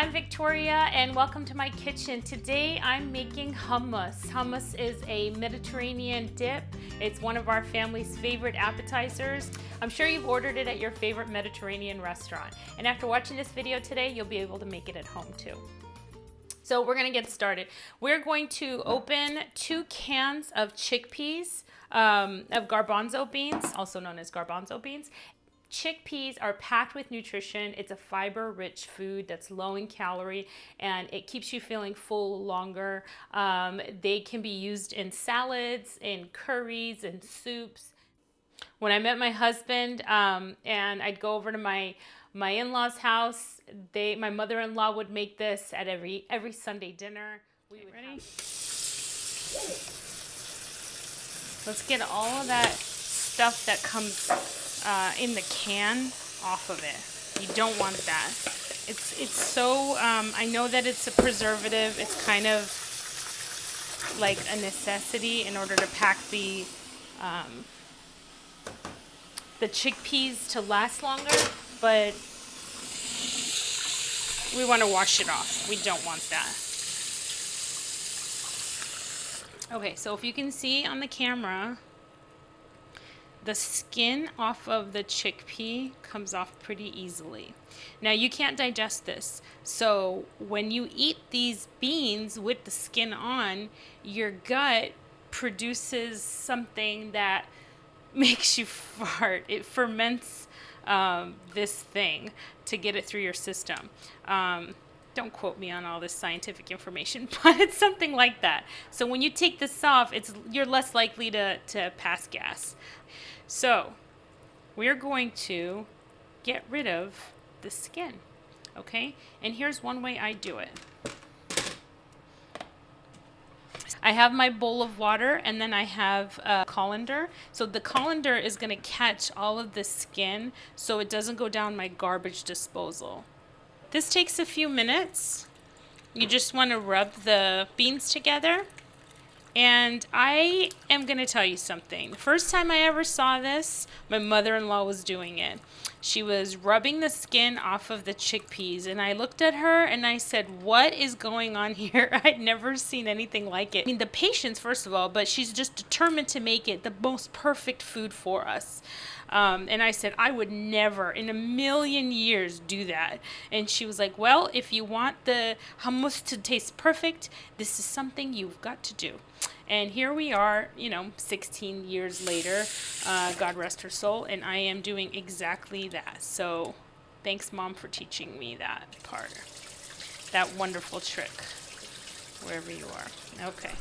I'm Victoria and welcome to my kitchen. Today I'm making hummus. Hummus is a Mediterranean dip. It's one of our family's favorite appetizers. I'm sure you've ordered it at your favorite Mediterranean restaurant. And after watching this video today, you'll be able to make it at home too. So we're gonna get started. We're going to open 2 cans of chickpeas, of garbanzo beans, also known as garbanzo beans. Chickpeas are packed with nutrition. It's a fiber-rich food that's low in calorie and it keeps you feeling full longer. They can be used in salads, in curries, and soups. When I met my husband and I'd go over to my in-laws' house, my mother-in-law would make this at every Sunday dinner. Ready? Let's get all of that stuff that comes in the can off of it. You don't want that. It's so, I know that it's a preservative. It's kind of like a necessity in order to pack the chickpeas to last longer, but we want to wash it off. We don't want that. Okay, so if you can see on the camera, the skin off of the chickpea comes off pretty easily. Now you can't digest this, so when you eat these beans with the skin on, your gut produces something that makes you fart. It ferments this thing to get it through your system. Don't quote me on all this scientific information, but it's something like that. So when you take this off, you're less likely to pass gas. So we're going to get rid of the skin, okay? And here's one way I do it. I have my bowl of water and then I have a colander. So the colander is going to catch all of the skin so it doesn't go down my garbage disposal. This takes a few minutes. You just want to rub the beans together. And I am going to tell you something. The first time I ever saw this, my mother-in-law was doing it. She was rubbing the skin off of the chickpeas, and I looked at her and I said, what is going on here? I'd never seen anything like it. I mean, the patience, first of all, but she's just determined to make it the most perfect food for us. And I said, I would never in a million years do that. And she was like, well, if you want the hummus to taste perfect, this is something you've got to do. And here we are, 16 years later, God rest her soul, and I am doing exactly that. So thanks, Mom, for teaching me that part, that wonderful trick, wherever you are. Okay.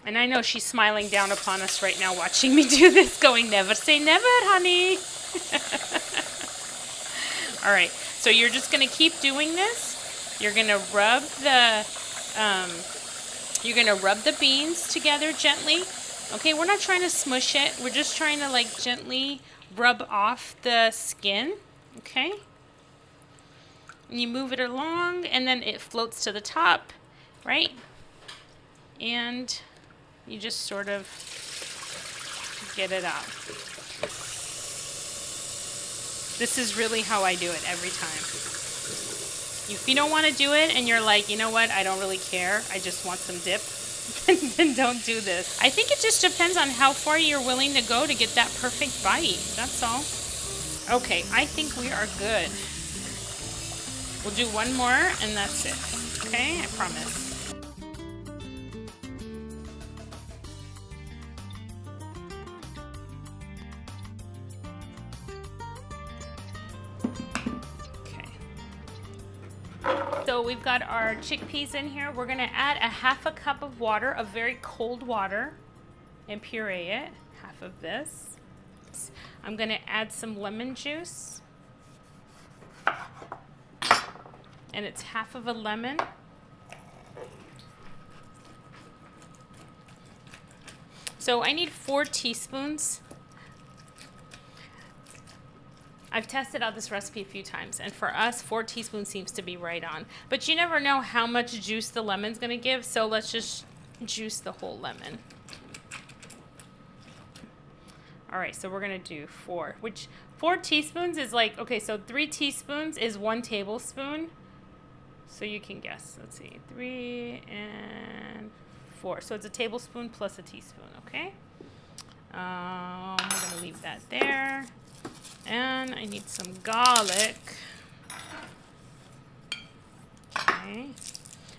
And I know she's smiling down upon us right now watching me do this, going, never say never, honey. All right, so you're just going to keep doing this. You're going to rub the beans together gently. Okay, we're not trying to smush it. We're just trying to gently rub off the skin. Okay? And you move it along and then it floats to the top, right? And you just sort of get it out. This is really how I do it every time. If you don't want to do it and you're like, you know what, I don't really care, I just want some dip, then don't do this. I think it just depends on how far you're willing to go to get that perfect bite. That's all. Okay, I think we are good. We'll do one more and that's it. Okay, I promise. So we've got our chickpeas in here. We're gonna add a half a cup of water, of very cold water, and puree it, half of this. I'm gonna add some lemon juice. And it's half of a lemon. So I need 4 teaspoons. I've tested out this recipe a few times, and for us, 4 teaspoons seems to be right on. But you never know how much juice the lemon's gonna give, so let's just juice the whole lemon. All right, so we're gonna do 4, which 4 teaspoons is okay, so 3 teaspoons is 1 tablespoon. So you can guess. Let's see, 3 and 4. So it's a tablespoon plus a teaspoon, okay? We're gonna leave that there. And I need some garlic. Okay.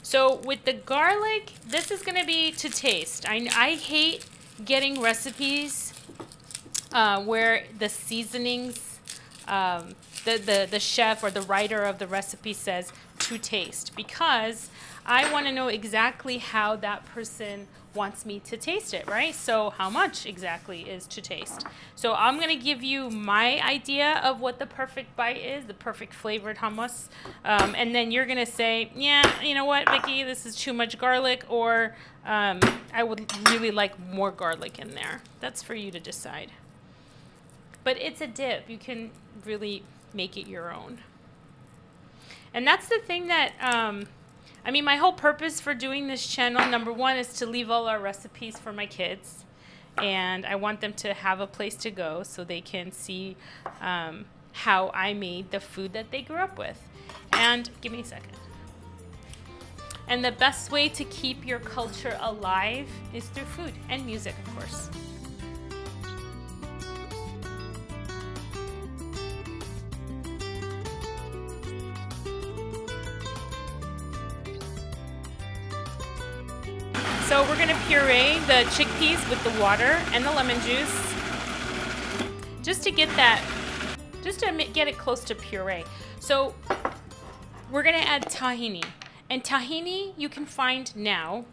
So with the garlic, this is gonna be to taste. I hate getting recipes where the seasonings, the chef or the writer of the recipe says to taste, because I want to know exactly how that person wants me to taste it, right? So how much exactly is to taste? So I'm going to give you my idea of what the perfect bite is, the perfect flavored hummus. And then you're going to say, yeah, you know what, Vicky, this is too much garlic, or I would really like more garlic in there. That's for you to decide. But it's a dip. You can really make it your own. And that's the thing that, I mean, my whole purpose for doing this channel, number one, is to leave all our recipes for my kids. And I want them to have a place to go so they can see how I made the food that they grew up with. And give me a second. And the best way to keep your culture alive is through food and music, of course. So we're going to puree the chickpeas with the water and the lemon juice, just to get it close to puree. So we're going to add tahini. And tahini you can find now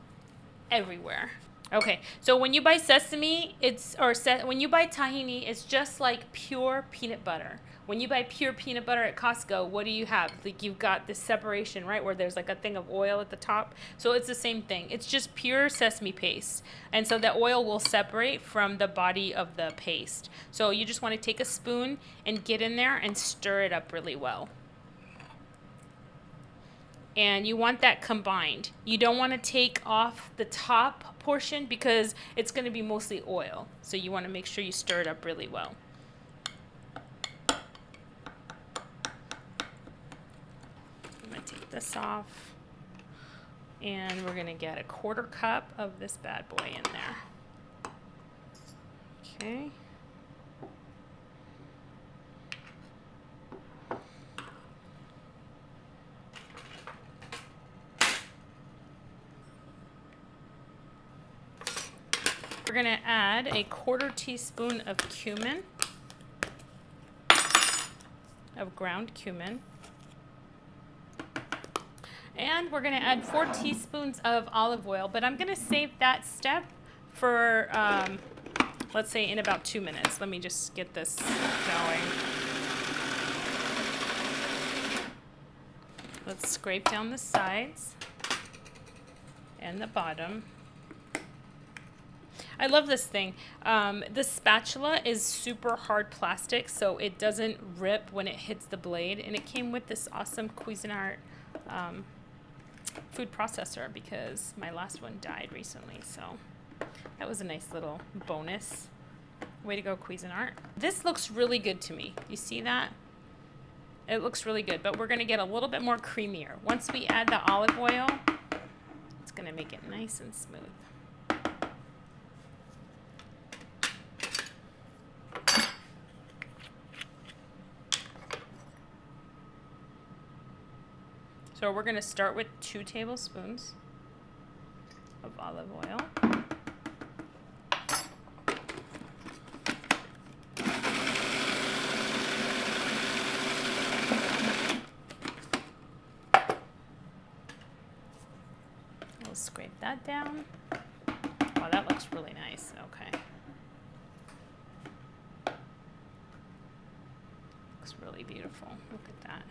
everywhere. Okay, so when you buy sesame, when you buy tahini, it's just like pure peanut butter. When you buy pure peanut butter at Costco, what do you have? Like, you've got this separation, right, where there's like a thing of oil at the top. So it's the same thing. It's just pure sesame paste. And so the oil will separate from the body of the paste. So you just want to take a spoon and get in there and stir it up really well. And you want that combined. You don't want to take off the top portion because it's going to be mostly oil. So you want to make sure you stir it up really well. I'm going to take this off. And we're going to get a 1/4 cup of this bad boy in there. Okay. We're going to add a 1/4 teaspoon of cumin, of ground cumin. And we're going to add 4 teaspoons of olive oil, but I'm going to save that step for, let's say, in about 2 minutes. Let me just get this going. Let's scrape down the sides and the bottom. I love this thing. The spatula is super hard plastic, so it doesn't rip when it hits the blade. And it came with this awesome Cuisinart food processor because my last one died recently. So that was a nice little bonus. Way to go, Cuisinart. This looks really good to me. You see that? It looks really good, but we're going to get a little bit more creamier. Once we add the olive oil, it's going to make it nice and smooth. So we're going to start with 2 tablespoons of olive oil. We'll scrape that down. Wow, that looks really nice. Okay. Looks really beautiful. Look at that.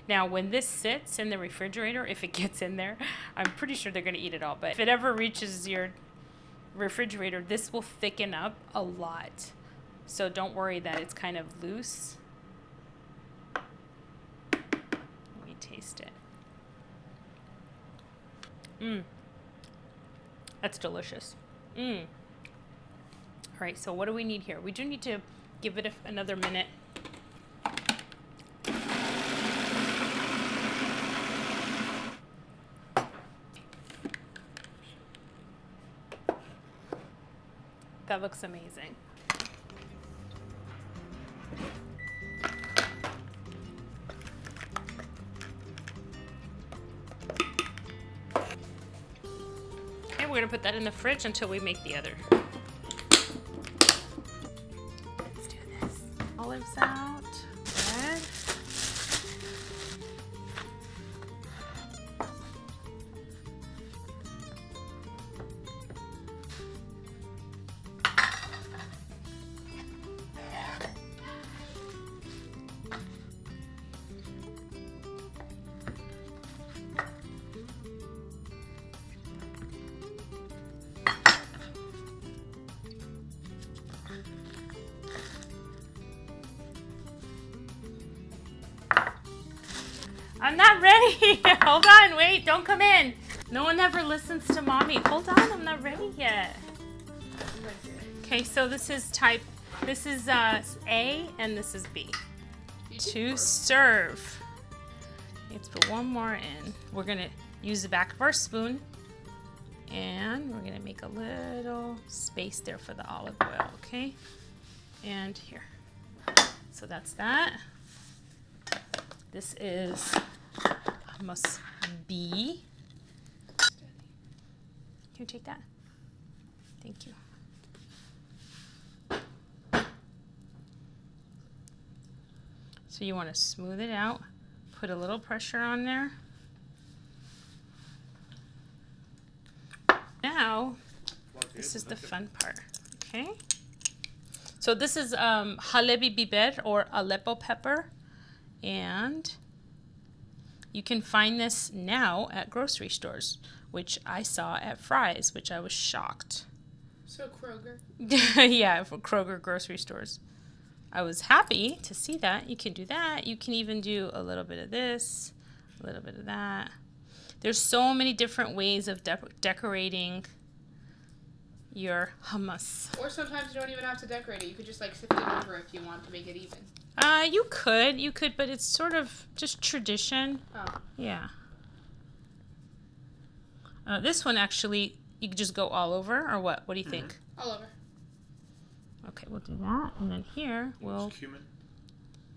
Now, when this sits in the refrigerator, if it gets in there, I'm pretty sure they're going to eat it all. But if it ever reaches your refrigerator, this will thicken up a lot. So don't worry that it's kind of loose. Let me taste it. That's delicious. All right, so what do we need here? We do need to give it another minute. That looks amazing. Okay, we're gonna put that in the fridge until we make the other. Let's do this. Olives out. Bread. I'm not ready. Hold on, wait, don't come in. No one ever listens to mommy. Hold on, I'm not ready yet. Okay, so this is A and this is B. To serve. Let's put one more in. We're gonna use the back of our spoon and we're gonna make a little space there for the olive oil, okay? And here. So that's that. This is hummus B. Can you take that? Thank you. So you want to smooth it out, put a little pressure on there. Now, this is the fun part, okay? So this is halebi biber or Aleppo pepper. And you can find this now at grocery stores, which I saw at Fry's, which I was shocked. So Kroger? Yeah, for Kroger grocery stores. I was happy to see that. You can do that. You can even do a little bit of this, a little bit of that. There's so many different ways of decorating your hummus. Or sometimes you don't even have to decorate it. You could just like sift it over if you want to make it even. You could, but it's sort of just tradition. Oh. Yeah. This one actually, you could just go all over, or what? What do you think? All over. Okay, we'll do that, and then here we'll. It's cumin.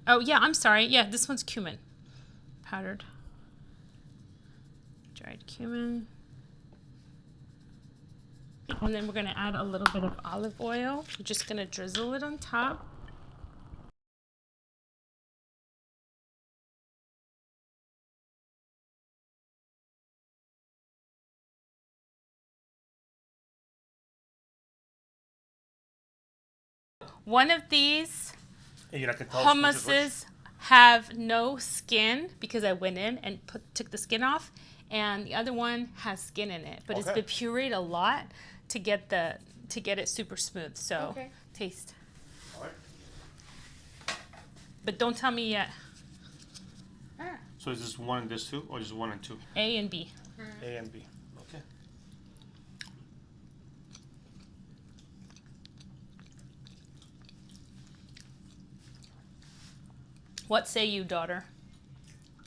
Oh yeah, I'm sorry. Yeah, this one's cumin, powdered, dried cumin, and then we're gonna add a little bit of olive oil. We're just gonna drizzle it on top. One of these hummuses have no skin because I went in and took the skin off, and the other one has skin in it, but it's been pureed a lot to get it super smooth. So taste. All right. But don't tell me yet. So is this one and this two, or just one and two? A and B. A and B. Okay. What say you, daughter?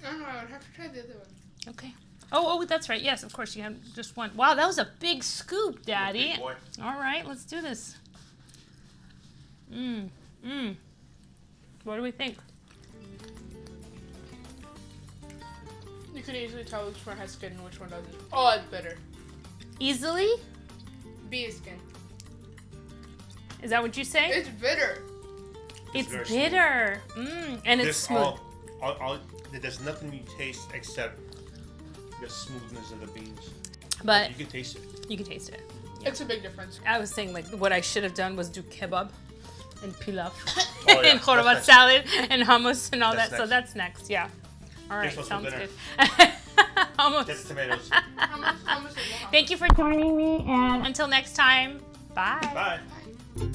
I don't know. I would have to try the other one. Okay. Oh, that's right. Yes, of course. You have just one. Wow, that was a big scoop, Daddy. Big boy. All right, let's do this. What do we think? You can easily tell which one has skin and which one doesn't. Oh, it's bitter. Easily? B is skin. Is that what you say? It's bitter. It's very bitter. And it's This smooth. There's nothing you taste except the smoothness of the beans. But You can taste it. you can taste it. It's a big difference. I was saying, like, what I should have done was do kebab and pilaf Oh, yeah, and chorba that's next. salad and hummus and all That's that. So next. that's next, yeah. All right, Guess what's for sounds dinner? good. Almost. Get the tomatoes. Hummus is one. Thank you for joining me, and until next time, bye. Bye. Bye.